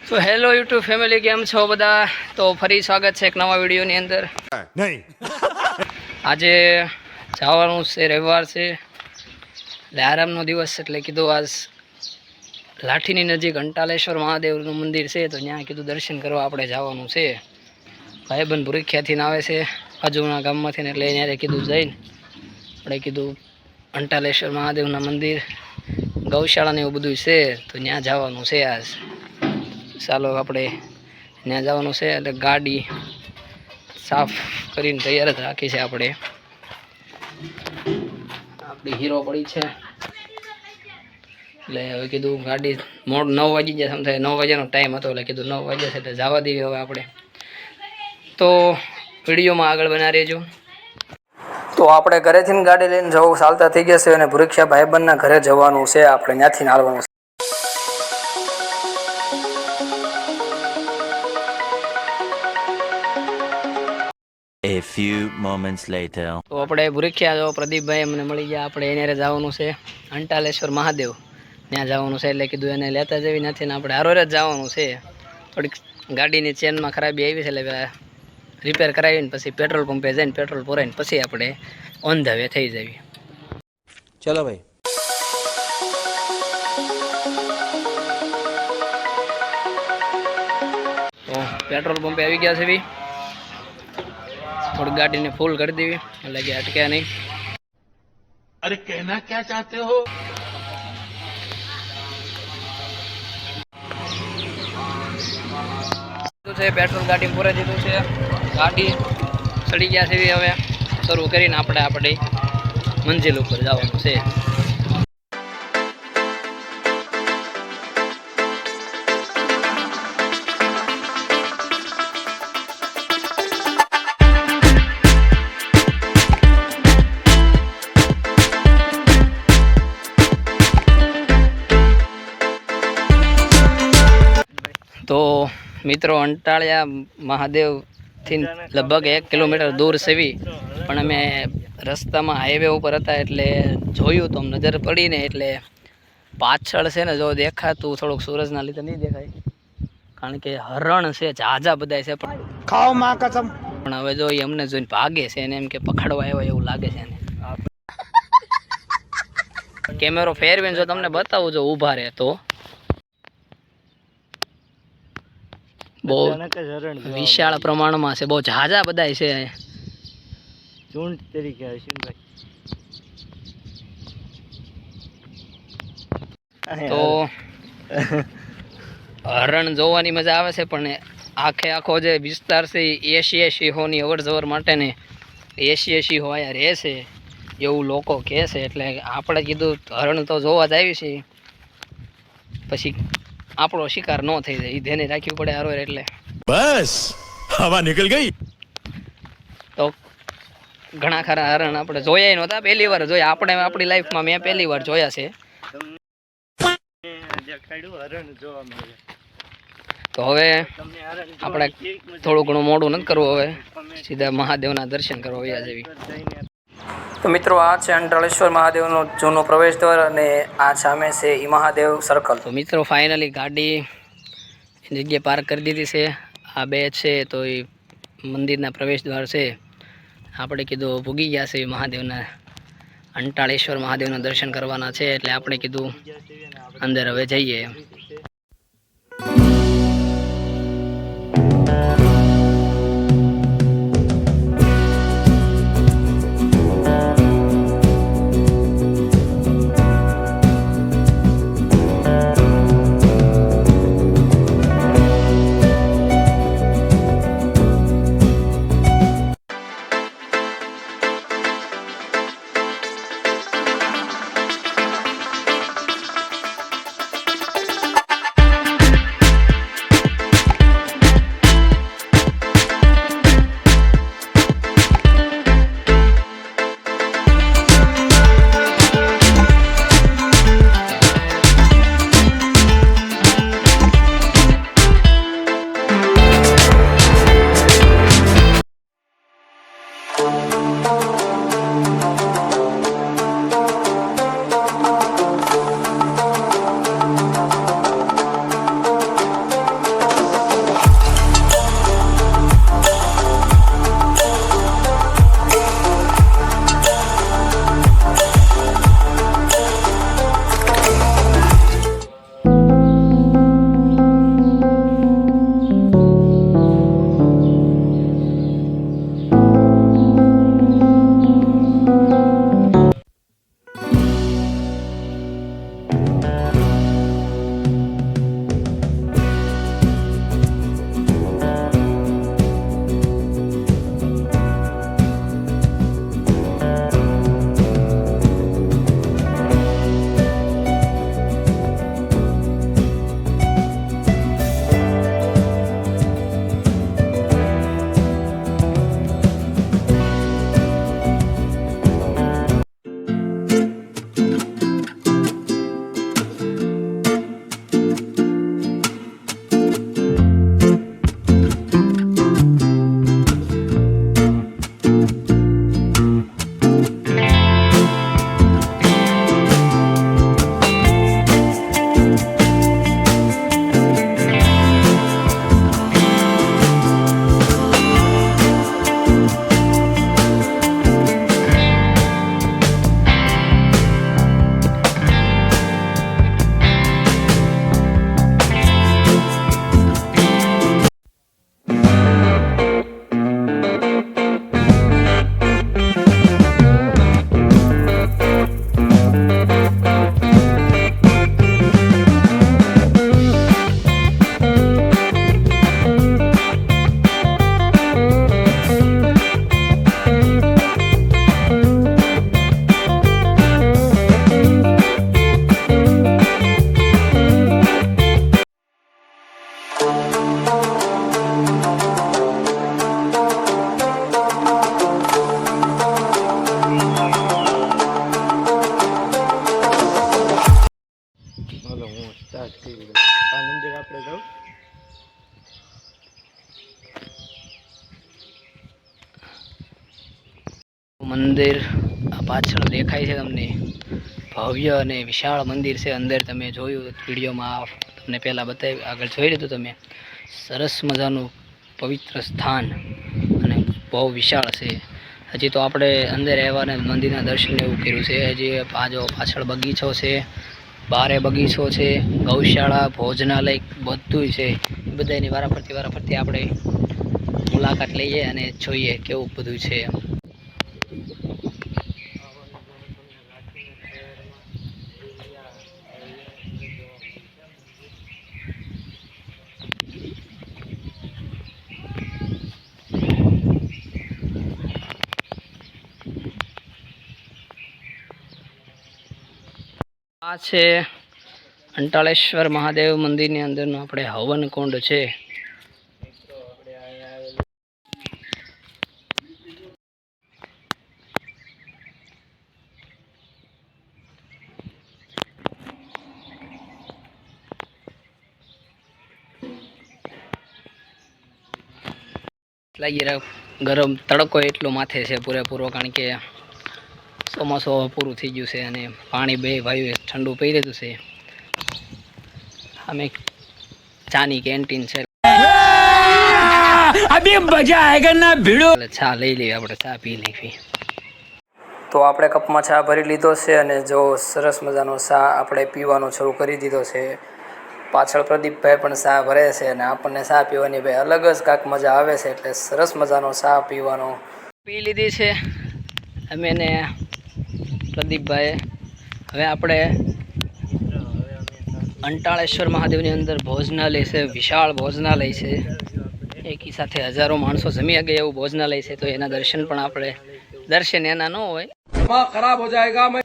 તો hello YouTube family, કેમ છો બધા? તો ફરી સ્વાગત છે એક નવા વિડીયોની અંદર. નહીં આજે જવાનું છે, રવિવાર છે એટલે આરામનો દિવસ, એટલે કીધું આજ લાઠીની નજીક અંટાલેશ્વર મહાદેવનું મંદિર છે, તો ત્યાં કીધું દર્શન કરવા આપણે જવાનું છે. ભાઈબંધ ભૂરીખ્યાથી આવે છે બાજુના ગામમાંથી ને, એટલે ત્યારે કીધું જઈને આપણે કીધું અંટાલેશ્વર મહાદેવના મંદિર, ગૌશાળા ને એવું બધું છે, તો ત્યાં જવાનું છે આજ. ચાલો આપણે ત્યાં જવાનું છે, એટલે ગાડી સાફ કરીને તૈયાર જ રાખી છે આપણે. આપણી હીરો પડી છે, એટલે હવે કીધું ગાડી મોડ 9 વાગી ગયા, સમથાય 9 વાગ્યાનો ટાઈમ હતો, એટલે કીધું 9 વાગ્યા છે એટલે જવા દઈએ હવે આપણે. તો વિડીયોમાં આગળ બના રહેજો. તો આપણે ઘરેથી ગાડી લઈને જવું ચાલતા થઈ ગયા છે, અને ભૂરીખ્યા ભાઈબંધના ઘરે જવાનું છે આપણે, ત્યાંથી આવવાનું છે. A few moments later. તો આપણે ભૂરીખ્યા જો પ્રદીપભાઈ અમને મળી ગયા, આપણે એને જવાનું છે અંટાલેશ્વર મહાદેવ, ત્યાં જવાનું છે, એટલે કીધું એને લેતા જવી નથી ને આપણે હારોર જ જવાનું છે. થોડીક ગાડીની ચેનમાં ખરાબી આવી છે, એટલે રિપેર કરાવીને પછી પેટ્રોલ પંપે જઈને પેટ્રોલ પુરાવીને પછી આપણે ઓન ધ વે થઈ જવી. ચલો ભાઈ. તો પેટ્રોલ પંપે આવી ગયા છે ભાઈ, થોડી ગાડીને ફૂલ કરી દેવી એટલે કે અટક્યા નહીં. अरे कहना क्या चाहते हो? પેટ્રોલ ગાડી પૂરા દીધું છે, ગાડી ચડી ગયા છે. હવે શરૂ કરીને આપણે આપણી મંજિલ ઉપર જવાનું છે. તો મિત્રો, અંટાળિયા મહાદેવથી લગભગ 1 કિલોમીટર દૂર સેવી, પણ અમે રસ્તામાં હાઈવે ઉપર હતા એટલે જોયું તો નજર પડીને, એટલે પાછળ છે ને, જો દેખાતું થોડુંક સૂરજના લીધે નહીં દેખાય, કારણ કે હરણ છે, ઝાઝા બધા છે, પણ હવે જો એ અમને જોઈને ભાગે છે, એને એમ કે પકડવા આવ્યો એવું લાગે છે એને. કેમેરો ફેરવીને જો તમને બતાવું, જો ઊભા રહે તો બહુ વિશાળ પ્રમાણમાં છે, બહુ ઝાઝા બધા છે, ઝુંડ તરીકે હસીનભાઈ. તો હરણ જોવાની મજા આવે છે, પણ આખો જે વિસ્તાર છે એ 80 સિંહોની અવર જવર માટે ને 80 સિંહો અહીંયા રહે છે એવું લોકો કહે છે. એટલે આપણે કીધું હરણ તો જોવા જ આવી છે, પછી આપણો શિકાર ન થઈ જાય એ ધ્યાને રાખવું પડે હારોર. એટલે बस हवा निकल गई. તો ઘણા ખરા હરણ આપણે જોયા નહોતા, પહેલી વાર જોયા આપણે, આપણી લાઈફમાં મેં પહેલી વાર જોયા છે. તો હવે આપણે થોડું ઘણું મોડું નથી કરવું, હવે સીધા મહાદેવના દર્શન કરવા વયા જવી. તો મિત્રો, આ છે અંટાળેશ્વર મહાદેવનો જૂનો પ્રવેશ દ્વાર, અને આ સામે છે ઈ મહાદેવ સર્કલ. તો મિત્રો, ફાઇનલી ગાડી જગ્યાએ પાર્ક કરી દીધી છે. આ બે છે તો એ મંદિરના પ્રવેશ દ્વાર છે. આપણે કીધું ભૂગી ગયા છે મહાદેવના, અંટાળેશ્વર મહાદેવના દર્શન કરવાના છે, એટલે આપણે કીધું અંદર હવે જઈએ. મંદિર આ પાછળ દેખાય છે તમને, ભવ્ય અને વિશાળ મંદિર છે. અંદર તમે જોયું વિડીયોમાં, તમને પહેલાં બતાવી, આગળ જોઈ લીધું તમે. સરસ મજાનું પવિત્ર સ્થાન અને બહુ વિશાળ છે. હજી તો આપણે અંદર આવ્યા અને મંદિરના દર્શન એવું કર્યું છે. હજી આ જો પાછળ બગીચો છે, બારે બગીચો છે, ગૌશાળા, ભોજનાલય બધું છે. એ બધાની વારાફરતી આપણે મુલાકાત લઈએ અને જોઈએ કેવું બધું છે. આ છે અંટાળેશ્વર મહાદેવ મંદિરની અંદરનું આપણે હવન કુંડ છે. લાગી રહ્યો ગરમ તડકો એટલો માથે છે પૂરેપૂરો, કારણ કે ચોમાસું પૂરું થઈ ગયું છે અને પાણી બે ભાઈઓ ઠંડુ પી લીધું છે. અમે ચાની કેન્ટીન છે, ચા લઈ લઈએ આપણે, ચા પી લેવી. તો આપણે કપમાં ચા ભરી લીધો છે અને જો સરસ મજાનો ચા આપણે પીવાનો શરૂ કરી દીધો છે. પાછળ પ્રદીપભાઈ પણ ચા ભરે છે અને આપણને ચા પીવાની ભાઈ અલગ જ કાંક મજા આવે છે. એટલે સરસ મજાનો ચા પીવાનો પી લીધી છે અમે ને પ્રદીપભાઈ. હવે આપણે અંટાળેશ્વર મહાદેવની અંદર ભોજનાલય છે, વિશાળ ભોજનાલય છે. એકી સાથે હજારો માણસો જમી ગયા એવું ભોજનાલય છે. તો એના દર્શન પણ આપણે, દર્શન એના ન હોય, ખરાબ હો જાયગા,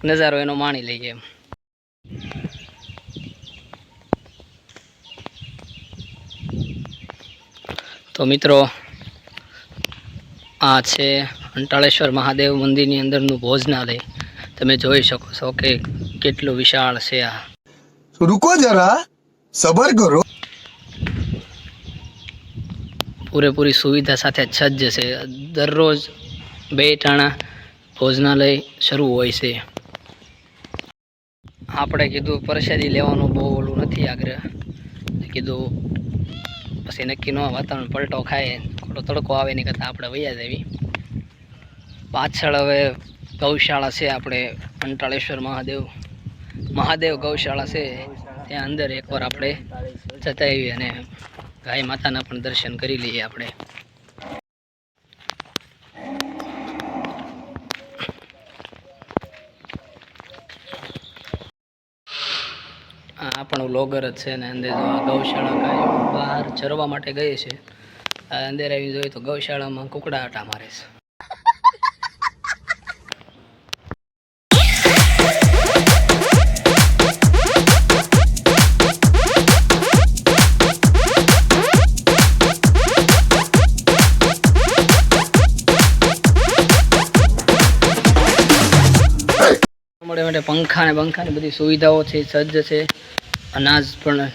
નજારો એનો માણી લઈએ એમ. તો મિત્રો આ છે અંટાળેશ્વર મહાદેવ મંદિરની અંદરનું ભોજનાલય. તમે જોઈ શકો છો કે કેટલું વિશાળ છે. આ रुको जरा सबर करो. પૂરેપૂરી સુવિધા સાથે સજ્જ છે. દરરોજ 2 ટાણા ભોજનાલય શરૂ હોય છે. આપણે કીધું પ્રસાદી લેવાનું બહુ ઓલું નથી આગ્રહ, કીધું પછી નક્કી ન વાતાવરણ પલટો ખાય, ખોટો તડકો આવે એની કરતાં આપણે વૈયા જવી. પાછળ હવે ગૌશાળા છે, આપણે અંટાળેશ્વર મહાદેવ ગૌશાળા છે. ત્યાં અંદર એકવાર આપણે જતા આવીએ અને ગાય માતાના પણ દર્શન કરી લઈએ આપણે. આપણું લોગર જ છે ને અંદર જો આ ગૌશાળા ગાય બહાર ચરવા માટે ગઈ છે. અંદર આવી જોઈએ તો ગૌશાળામાં કુકડા આટા મારે છે. માટે પંખા ને બંખાની બધી સુવિધાઓ છે, સજ્જ છે. અનાજ પણ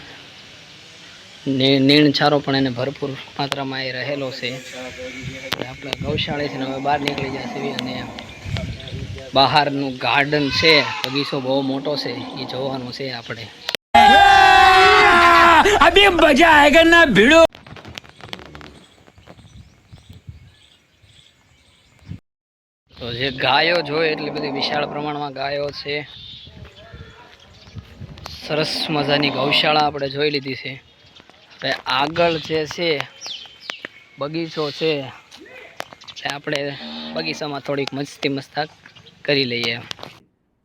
નીણ ચારો પણ એને ભરપૂર માત્રામાં એ રહેલો છે. આપણે ગૌશાળા છે ને હવે બહાર નીકળી જશે અને બહારનું ગાર્ડન છે, બગીચો બહુ મોટો છે, એ જોવાનું છે આપણે. અભી મજા આયેગા ના ભીડો. તો જે ગાયો જોઈએ એટલી બધી વિશાળ પ્રમાણમાં ગાયો છે. સરસ મજાની ગૌશાળા આપણે જોઈ લીધી છે. હવે આગળ જે છે બગીચો છે, એટલે આપણે બગીચામાં થોડીક મસ્તી મસ્તાક કરી લઈએ.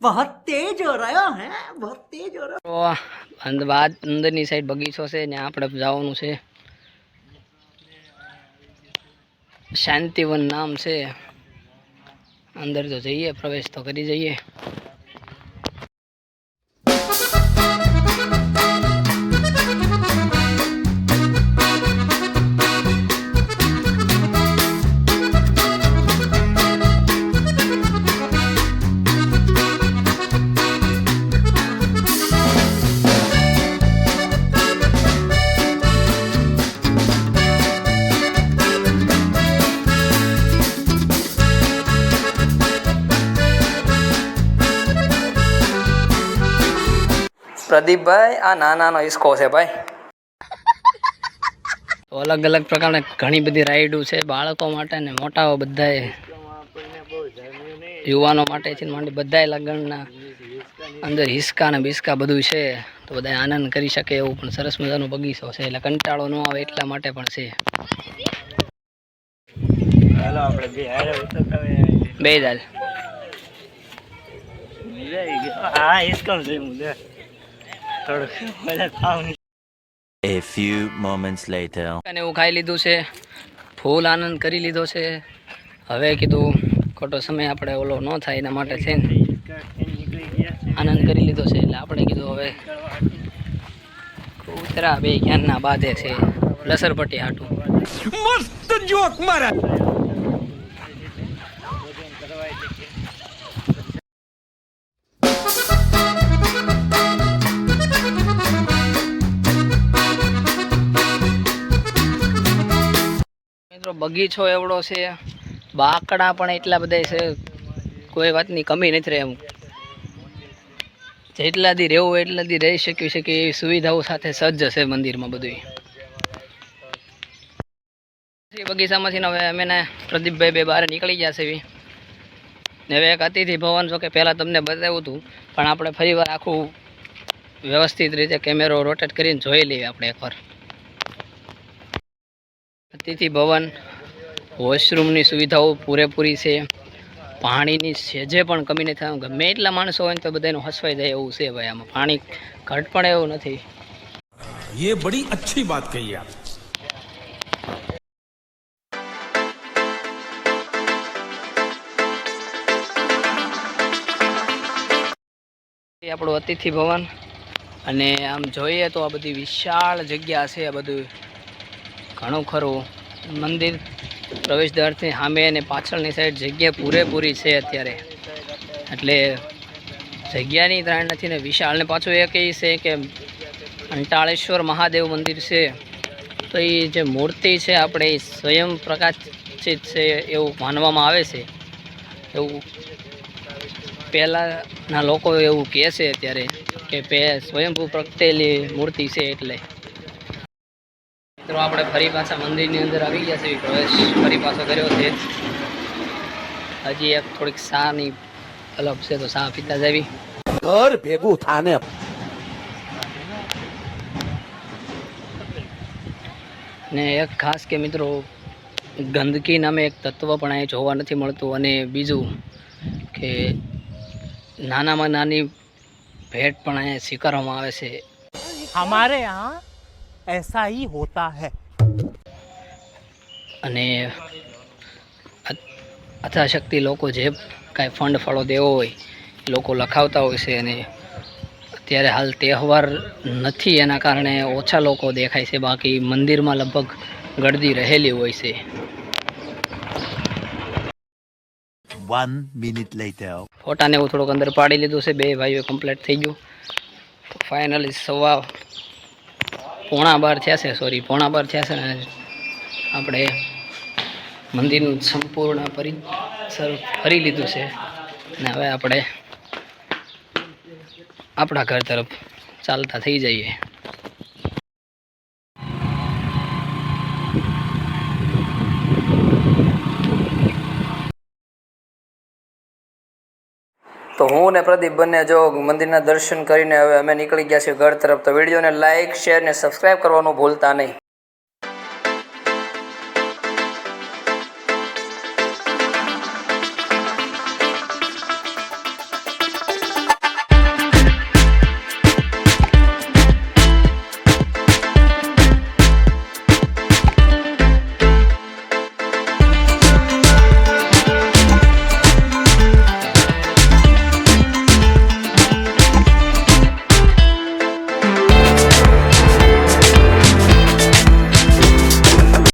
बहुत तेज हो रहा है, बहुत तेज हो रहा है. અંદરની સાઈડ બગીચો છે ને આપણે જવાનું છે. શાંતિવન નામ છે. અંદર તો જઈએ, પ્રવેશ તો કરી જઈએ. પ્રદીપભાઈ આ નાનાનો હિસકો છે ભાઈ. તો અલગ અલગ પ્રકારની ઘણી બધી રાઈડો છે બાળકો માટે ને મોટાઓ બધાએ યુવાનો માટે છે માંડી બધાએ લગ્નના અંદર હિસકા ને બિસ્કા બધું છે તો બધા આનંદ કરી શકે એવું પણ સરસ મજાનો બગીચો છે એટલે કંટાળો ન આવે એટલા માટે પણ છે. ચાલો આપણે બે હારે ઉતરતા બે દાલ હા હિસકામ છે હું દે થોડું બધા ખાવ A few moments later. અને એવું ખાઈ લીધું છે ફૂલ આનંદ કરી લીધો છે. હવે કીધું ખોટો સમય આપણે ઓલો ન થાય એના માટે છે ને નીકળી ગયા આનંદ કરી લીધો છે એટલે આપણે કીધું હવે કૂતરા બે ક્યાંના બાંધે છે લસરપટ્ટી હાટું. મિત્રો બગીચો એવડો છે બાકડા પણ એટલા બધા છે કોઈ વાતની કમી નથી રહે એમ. જેટલા દી રહેવું એટલા દી રહી શક્યું છે કે એવી સુવિધાઓ સાથે સજ્જ છે મંદિરમાં બધું. એ બગીચામાંથી હવે અમે ને પ્રદીપભાઈ બે બહાર નીકળી ગયા છે ને હવે એક અતિથિ ભવન જો કે પહેલાં તમને બતાવ્યું હતું પણ આપણે ફરીવાર આખું વ્યવસ્થિત રીતે કેમેરો રોટેટ કરીને જોઈ લઈએ આપણે એકવાર. અતિથિ ભવન વોશરૂમની સુવિધાઓ પૂરેપૂરી છે પાણીની સેજે પણ કમી નથી થાય ગમે એટલા માણસો હોય ને તો બધાનું હસવાઈ જાય એવું છે ભાઈ. આમાં પાણી ઘટ પણ એવું નથી. ये बड़ी अच्छी बात कही आप. આપણું અતિથિ ભવન અને આમ જોઈએ તો આ બધી વિશાળ જગ્યા છે. આ બધું ઘણું ખરું મંદિર પ્રવેશદ્વારથી સામે અને પાછળની સાઈડ જગ્યા પૂરેપૂરી છે અત્યારે એટલે જગ્યાની ત્રાણ નથી ને વિશાળ. ને પાછું એક એ છે કે અંટાળેશ્વર મહાદેવ મંદિર છે તો એ જે મૂર્તિ છે આપણે એ સ્વયં પ્રકાશિત છે એવું માનવામાં આવે છે. એવું પહેલાંના લોકો એવું કહે છે અત્યારે કે સ્વયંભૂ પ્રગટેલી મૂર્તિ છે એટલે. મિત્રો આપણે ફરી પાછા મંદિરની અંદર આવી ગયા છે પ્રવેશ ફરી પાછો કર્યો છે. હજી એક થોડીક શાની તલબ છે તો શા પીતા જ આવી. ઘર ભેગું થાને ને એક ખાસ કે મિત્રો ગંદકી નામે એક તત્વ પણ અહીં જોવા નથી મળતું અને બીજું કે નાનામાં નાની ભેટ પણ અહીંયા સ્વીકારવામાં આવે છે. हमारे यहाँ ऐसा ही होता है. અને અથાશક્તિ લોકો જે કાંઈ ફંડ ફળો દેવો હોય એ લોકો લખાવતા હોય છે અને અત્યારે હાલ તહેવાર નથી એના કારણે ઓછા લોકો દેખાય છે બાકી મંદિરમાં લગભગ ગળદી રહેલી હોય છે. 1 minute later. ફોટાને એવું થોડુંક અંદર પાડી લીધું છે. બે ભાઈઓ કમ્પ્લીટ થઈ ગયું તો ફાઇનલી પોણા બાર થયા છે ને આપણે મંદિરનું સંપૂર્ણ પરિસર ફરી લીધું છે અને હવે આપણે આપણા ઘર તરફ ચાલતા થઈ જઈએ. તો હું ને પ્રદીપ બંને જો મંદિરના દર્શન કરીને હવે અમે નીકળી ગયા છીએ ઘર તરફ. તો વિડીયોને લાઇક શેર ને સબસ્ક્રાઈબ કરવાનું ભૂલતા નહીં.